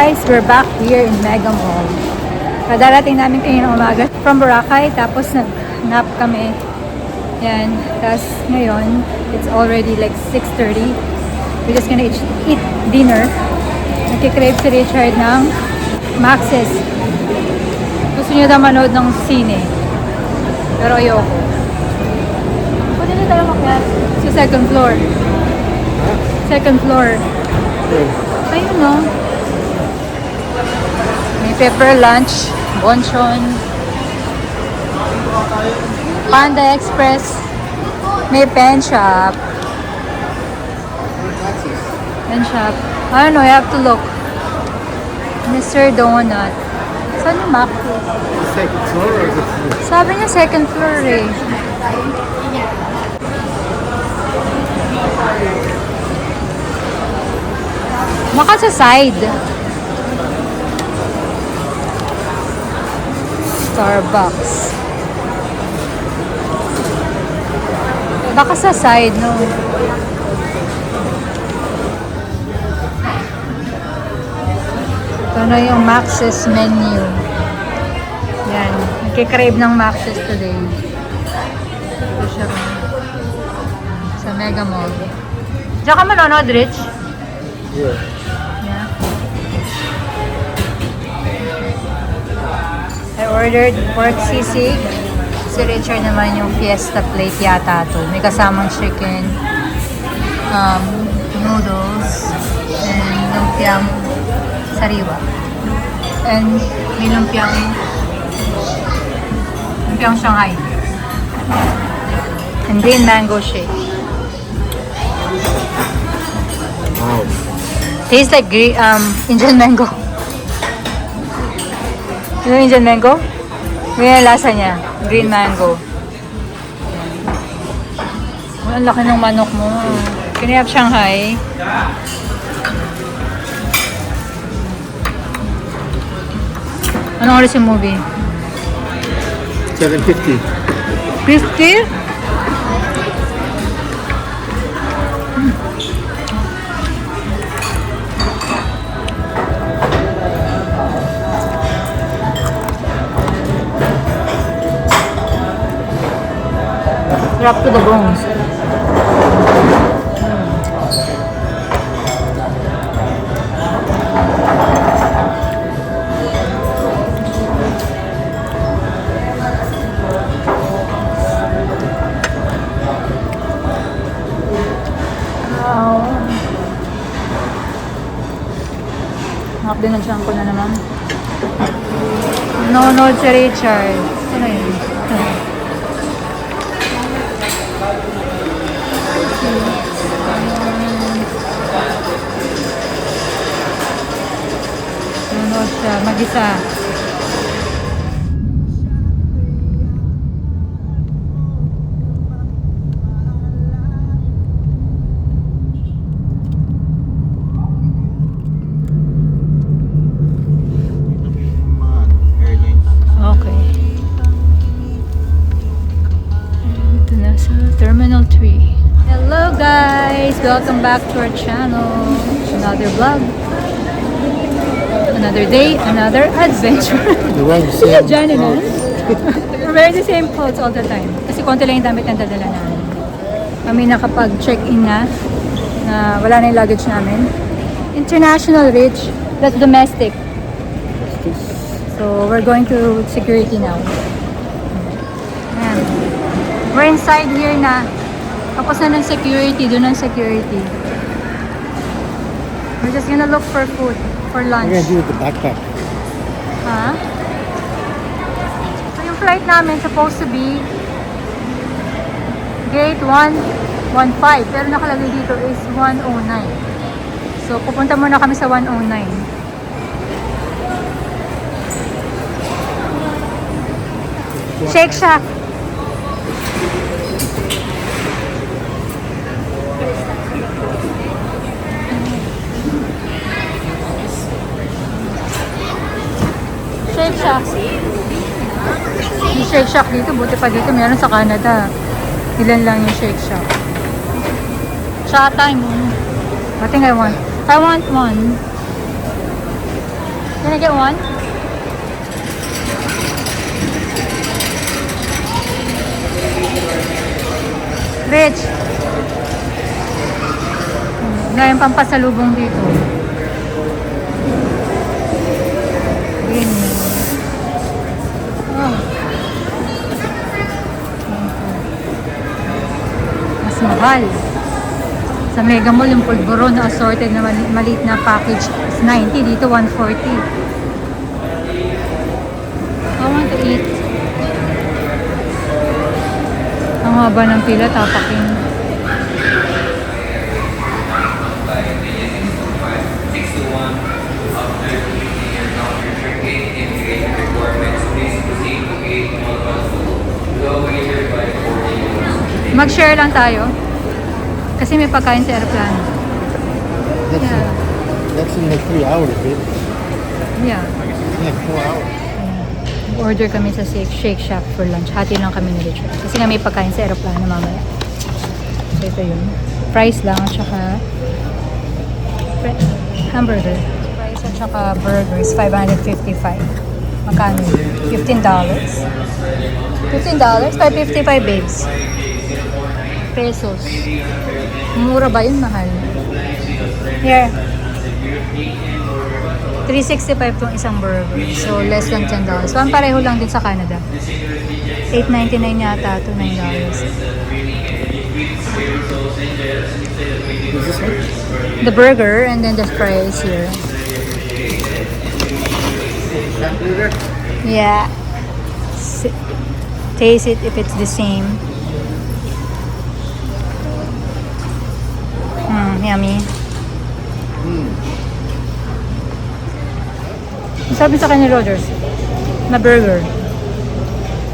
guys, we're back here in Mega Mall. Kadarating namin kanina umaga from Boracay, tapos nag-nap kami. Yan, tapos ngayon, it's already like 6:30. We're just gonna eat dinner. Nakikrave si Richard ng Max's. Gusto niyo daw manood ng sine. Pero ayoko. Pwede na tayo makyat sa second floor. Second floor. Ayun no. May pepper lunch, bonchon, Panda Express, may pen shop. Pen shop. I don't know, you have to look. Mr. Donut. Saan yung Mac? Second floor or the floor? Sabi niya second floor eh. Baka sa side. Starbucks. Baka sa side, no? Ito na yung Max's menu. Yan. Nagkikrave ng Max's today. Ito siya. Sa Mega Mall. Diyan ka manonood, Rich? Yeah. Yeah. I ordered pork sisig. Si Richard naman yung fiesta plate yata to. May kasamang chicken, noodles, and lumpiang sariwa. And may lumpiang Shanghai. And green mango shake. Wow. Tastes like Indian mango. Yung Indian mango? Yung lasa niya. Green mango. Oh, ang laki ng manok mo. Can you have Shanghai? Anong oras yung movie? 7:50. 50? Wrap to the bones. Wow. Nakapinagsiyan ko na naman. Nanonood si Richard. Ano yun? Nanonood siya, mag-isa. Okay. Ito na sa Terminal 3. Hello guys! Welcome back to our channel. Another vlog. Another day, another adventure. You're wearing the same Johnny na. clothes. We're wearing the same clothes all the time. Kasi konti lang yung damit na dadala namin. Kami nakapag-check-in na wala na yung luggage namin. International Rich, that's domestic. So we're going to security now. Ayan. We're inside here na. Tapos na ng security, doon ang security. We're just gonna look for food, for What are lunch. you gonna do with the backpack? Ha? So yung flight namin supposed to be gate 115, pero nakalagay dito is 109. So pupunta muna kami sa 109. Shake Shack. Shake Shack. Yung Shake Shack dito, buti pa dito, meron sa Canada. Ilan lang yung Shake Shack. Cha time. I think I want one. Can I get one? Rich! Ngayon pampasalubong dito. Green. Oh. Mas mahal. Sa Mega Mall, yung pulburon na assorted na maliit na package is 90. Dito, 140. I want to eat. Ang haba ng pila, tapaking. Mag-share lang tayo. Kasi may pagkain sa aeroplano. That's, Yeah. that's in like 3 hours, babe. Yeah. It's like 4 hours. Order kami sa Shake Shack for lunch. Hati lang kami ni Richard. Kasi nga may pagkain sa aeroplano mamaya. So ito yun. Price lang at saka hamburger. Price at saka burger is $555. Magkano yun? $15. $15? $555, babes. Pesos. Mura ba yun? Mahal. Here. $365 tong isang burger. So, less than $10. Parang pareho lang din sa Canada. $8.99 yata to $9. Is this one? The burger and then the fries here. Yeah. Taste it if it's the same. Yummy. Sabi sa kanya ni Rogers, na burger.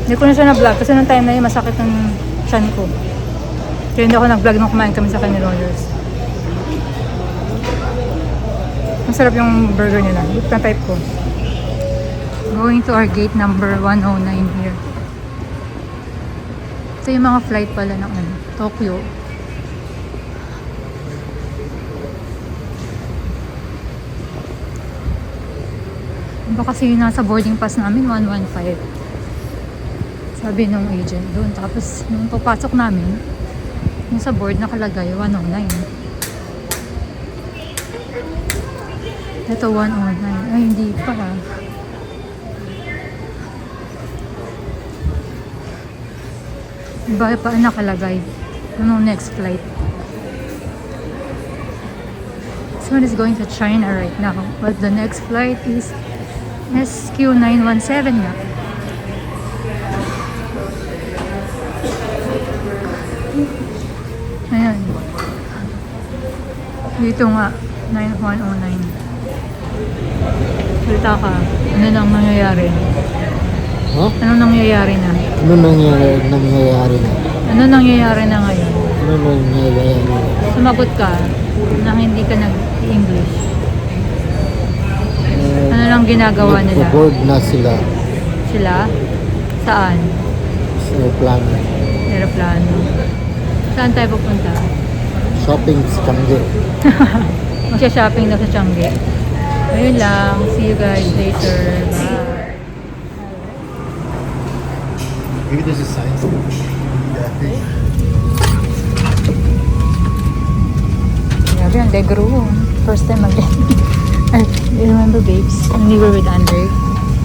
Hindi ko na siya na-vlog kasi nung time na yun masakit ang tiyan ko. Kaya hindi ako nag-vlog nung kumain kami sa kanya ni Rogers. Masarap yung burger nila. Ito na type ko. Going to our gate number 109 here. Ito yung mga flight pala ng Tokyo. Iba kasi yung nasa boarding pass namin, 115. Sabi nung agent doon. Tapos, nung papasok namin, yung sa board nakalagay, 109. Ito, 109. Ay, hindi pala. Iba pa nakalagay. Ano next flight? This one is going to China right now. But the next flight is SQ917 nga. Ayan. Dito nga, 9109. Salita ka. Ano nang nangyayari? Huh? Ano nangyayari na? Ano nangyayari na? Ano nangyayari na ngayon? Ano nangyayari na? Sumagot ka na hindi ka nag-English. Ano lang ginagawa nila? Nag-board na sila Sila? Saan? sa aeroplano. Aeroplano. Saan tayo pupunta? Shopping sa Changi. Magsha-shopping daw sa Changi. Ayun lang. See you guys later. Bye. Maybe there's a sign. Grabe, ang legro. First time again. You remember, babes? When we were with Andre,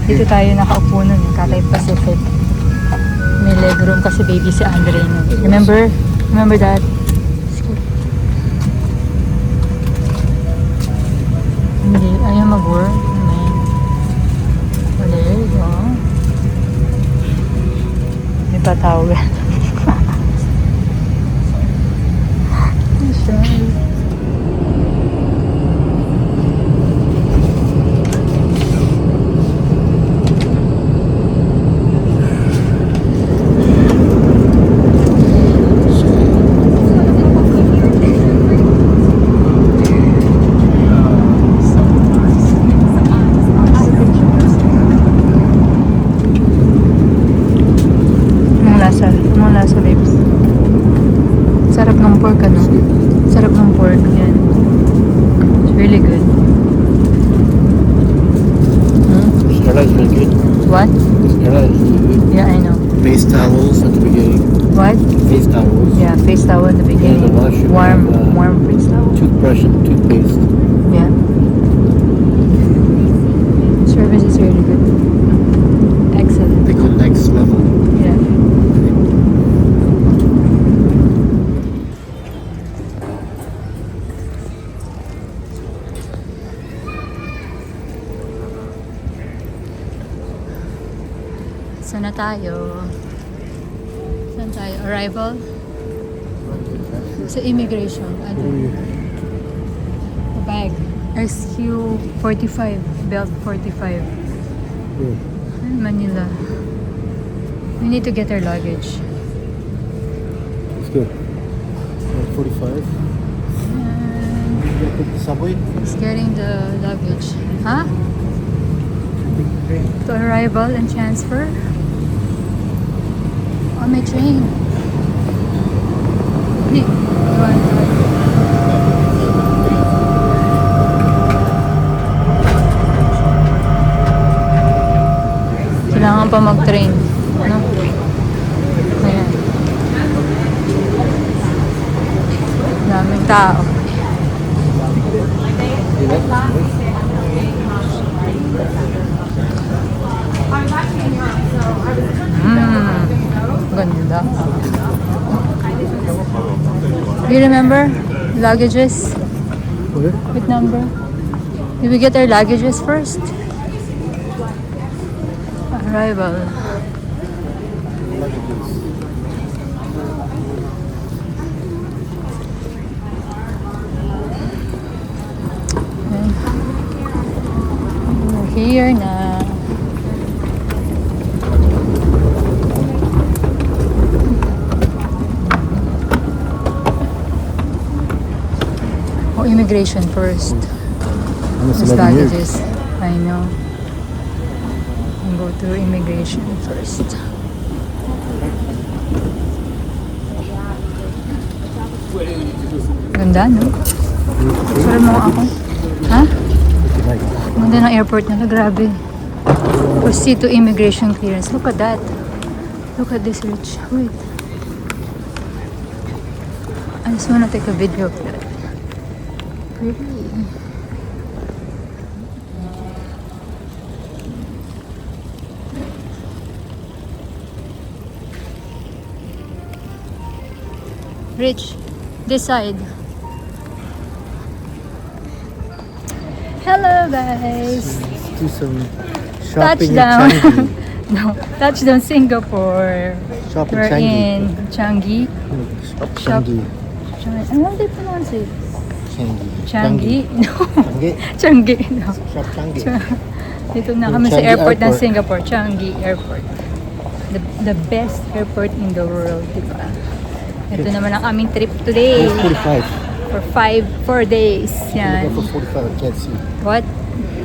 dito tayo nakaupo nun, Cathay Pacific. May legroom kasi baby si Andre nun. Remember? Remember that? Hindi, ayaw mag-work. Amen. There you go. May patawagan. Sure. Anong lasa, babes? Sarap ng pork, ano? Sarap ng pork, yan. It's really good. Stella is really good. What? Stella is really good. Yeah, I know. Face towels at the beginning. What? Face towels. Yeah, face towel in the beginning. the wash, you Warm, have, warm face towel. Toothbrush and toothpaste. Yeah. Service is really good. Excellent. They go next level. Yeah. Saan na tayo? Saan tayo? Arrival? Sa immigration. Ano? Bag. SQ45. Belt 45. Manila. We need to get our luggage. Let's go. 45. Subway? It's getting the luggage. Huh? To arrival and transfer? On my train. Hey, go on. Kailangan pa mag-train. Ano? Ayan. Daming tao. Ganda. Do you remember luggages? Okay. What number? Did we get our luggages first? Arrival. Okay. We're here na. Oh, immigration first. Almost Those 11 years. luggages. I know. I'll go to immigration first. Ganda, no? Sorry mo ako. Ha? Ganda ng airport nila. Grabe. Proceed to immigration clearance. Look at that. Look at this, Rich. Wait. I just wanna take a video of that. Pretty. Rich, this side. Hello guys. Let's do some shopping Touchdown. in Changi. No, touchdown Singapore. Shop in We're Changi. in Changi. Shop Shop. Changi. How do they pronounce it? Changi. Changi? No. Changi. Changi. No. Shop Changi. Dito na Yung kami sa Changi airport ng Airport. Singapore. Changi Airport. The best airport in the world, di ba? Ito naman ang aming trip today. It's 45. For 4 days. Yan. For 45, I can't see. What?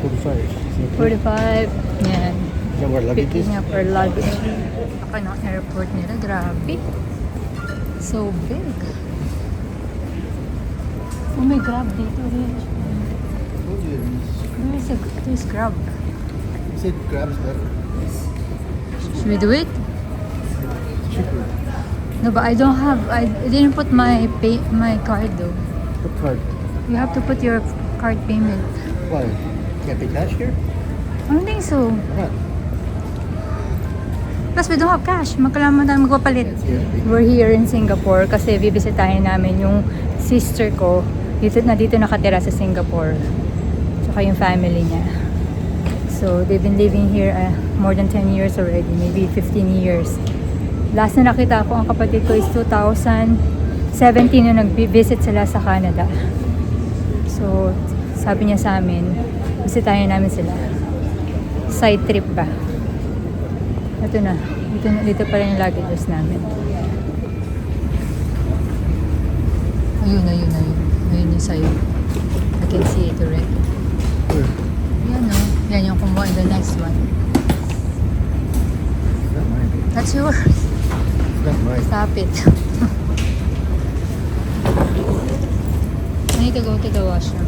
45. 45. Yan. Can wear luggages? Picking up our luggage. Ako ng airport nila. Grabe. So big. Oh, may Grab dito. There's Grab. You said Grab's better. Should we do it? Cheaper. No, but I don't have. I didn't put my card though. What card? You have to put your card payment. Why? Can't pay cash here? I don't think so. Why not? Plus, we don't have cash. Magkailangan tayo magpapalit. We're here in Singapore kasi bibisitahin namin yung sister ko. Dito nakatira sa Singapore. Tsaka yung family niya. So, they've been living here more than 10 years already. Maybe 15 years. Last na nakita ko ang kapatid ko is 2017 na nag-visit sila sa Canada. So, sabi niya sa amin, bisitahin namin sila. Side trip ba? Ito na. Dito pa rin yung luggages namin. Ayun. Ayun yung sa'yo. I can see it already. Yan o. Yan yung kumuha in the next one. Not mine. That's yours. Not mine. Stop it. I need to go to the washroom.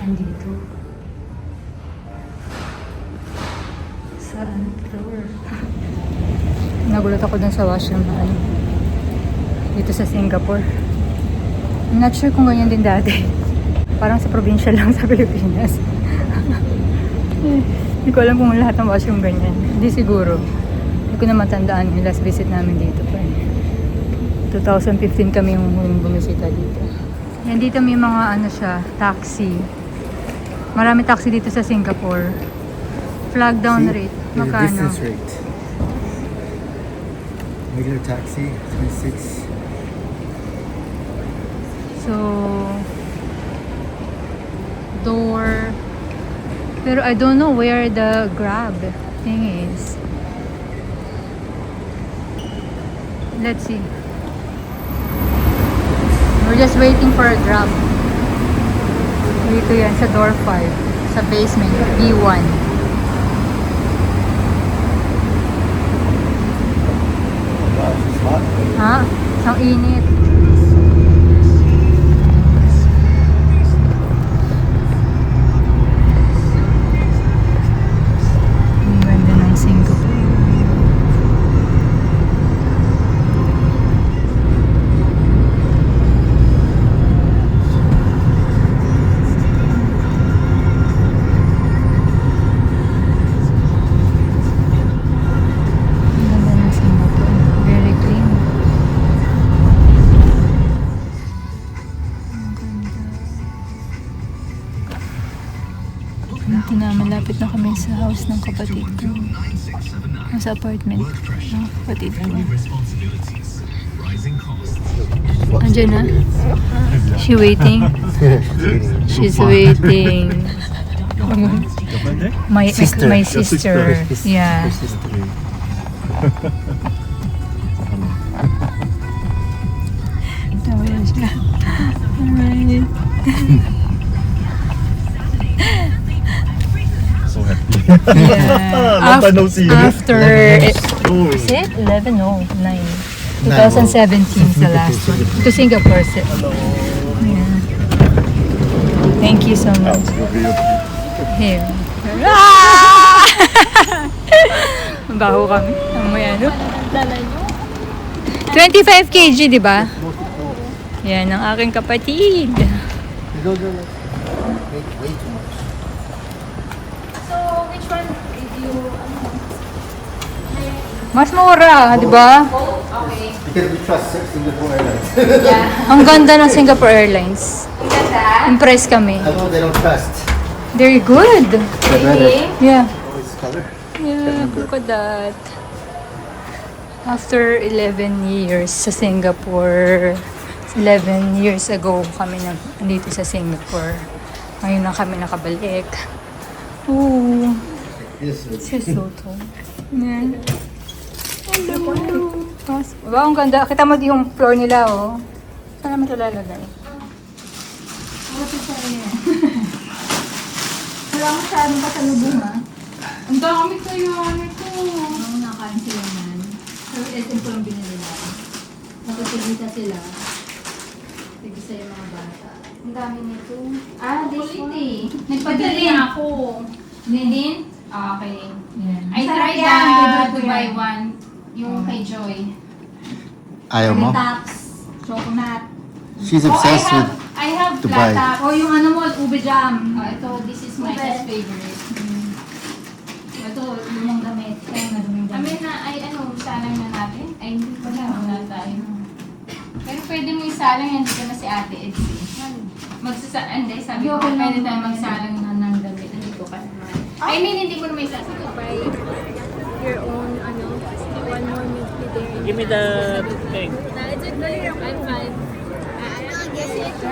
Ayun, dito. Saan floor? Nagulat ako dun sa washroom na ano. Dito sa Singapore. I'm not sure kung ganyan din dati. Parang sa probinsya lang sa Pilipinas. Hindi ko alam kung lahat ng washroom ganyan. Hindi siguro. Hindi ko na matandaan yung last visit namin dito pa. 2015 kami yung huling bumisita dito. Yan dito may mga ano siya, taxi. Marami taxi dito sa Singapore. Flag down See? rate. There's a Magkano? distance rate. Regular taxi, 26. So, door. Pero I don't know where the Grab thing is. Let's see. We're just waiting for a Grab. Dito yan sa door 5. Sa basement, B1. Gosh, it's hot. Ha? Ang init. Ang ganda ng Singapore. Ang ganda ng Singapore. Very clean. Ang ganda. Ito na, malapit na kami sa house ng kapatid ko. Sa apartment ng kapatid ko. Andiyan na. She waiting. She's waiting. My Sister. my Your sister. Yeah. Your sister. Tawa yan siya. Alright. So happy. Yeah. Long time no see. After Oh. is it 11? No, 9. 2017 sa last one. To Singapore. Yeah. Thank you so much. Here. Ah! Baho kami. Amoy ano? 25 kg, di ba? Yan ang aking kapatid. You don't do like way too much. So, which one did you... Mas mura, di ba? Okay. Because we trust Singapore Airlines. Yeah. Ang ganda ng Singapore Airlines. Ang ganda. Impressed kami. I know they don't trust. They're good. They're better. Yeah. Oh, it's color. Yeah, look at that. After 11 years sa Singapore, 11 years ago kami nandito sa Singapore. Ngayon na kami nakabalik. Ooh, This is si Soto. Yeah. Hello. Wow, ang ganda. Kita mo yung floor nila, oh. Saan naman ito lalagay? Wala masyadong pasalubong, ha? Ang dami kayo, ano ito? Oo, nakain sila man. Pero SM ko lang binili natin. Nakapagita sila. Tigisa yung mga bata. Ang dami nito. Ah, this one. Nagpadali ako. Nindin? Ah, okay. Yan. I Masarap tried yan. the Favorite ko Dubai yan. one. Yung kay Joy. Ayaw mo? Taps. Chocolate. She's obsessed with I have Dubai. flat top. O yung ano mo, ube jam. Ito, this is my Ube. best favorite. Ito, lumang damit. Kaya nga lumang Kami damit. na, ay ano, salang na natin? Ay, hindi pala, wala tayo. Pero pwede mo isalang yan, dito na si Ate Edsy. Hindi, sabi ko, Okay lang. pwede tayo magsalang na ng damit. Hindi ko pa naman. I mean, hindi ko naman isasagot. Your own, one more milk tea there. Give me the thing. It's okay. I'm fine. I guess it's